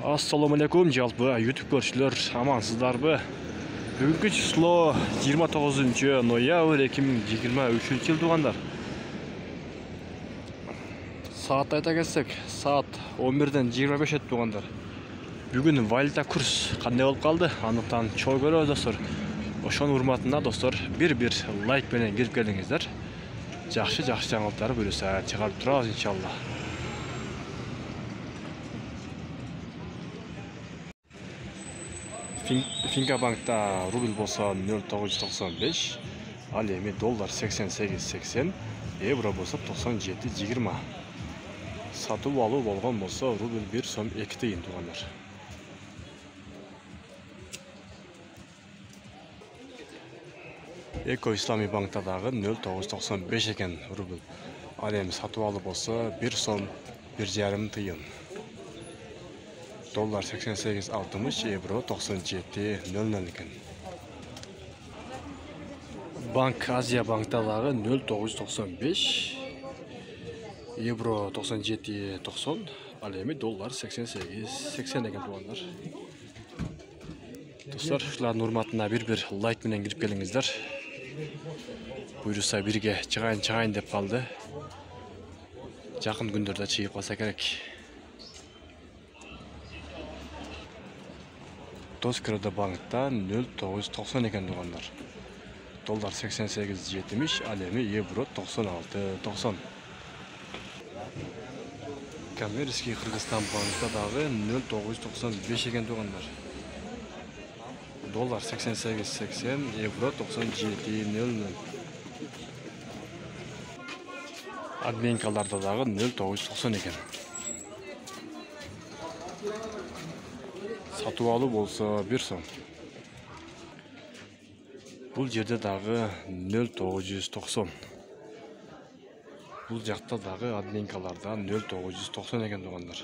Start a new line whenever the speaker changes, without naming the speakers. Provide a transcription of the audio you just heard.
Assalamu alaikum жалпы YouTube көршілер, амансыздарбы? Бүгінгі число 29 ноябрь 2023 жыл туғандар. Saat айта келсек, saat 11-ден 25 ет туғандар. Бүгін валюта курс қандай болып қалды? Анықтан чой көрөбүз достор. Ошонун урматына достор, бир лайк менен кирип келиңиздер. Жакшы жаңылыктар бөлүсө чыгарып турабыз иншалла. Finkabank'ta rubl bolsa 0,995, al эми dollar 88,80, euro bolsa 97,20. Сатып алуу болгон болсо рубль 1 сом 2 тыйын тугандар. Эко Ислами банкта дагы 0,995 экен рубль. Ал эми сатып алуу болсо 1 сом 1,5 тыйын. Dollar 88,60, euro 97,00 eкен. Bank Азия банкта дагы 0,995, euro 97,90, ал эми dollar 88,80 eкен тугандар. Достор, ушулардын урматына бир лайк менен кирип келиңиздер. Буйруса бирге чыгайын деп калды. Жакын күндөрдө чыгып калса керек. Тоскрода банкта 0,990 eкен тугандар. Dollar 88,70, ал эми euro 96,90. Коммерческий Кыргызстан банкта дагы 0,995 eкен тугандар. Dollar 88,80, euro 97,00. Админкаларда дагы 0,990 eкен. Сатып алуу болсо 1 сом. Бул жерде дагы 0,990. Бул жакта дагы админкаларда 0,990 экен тугандар.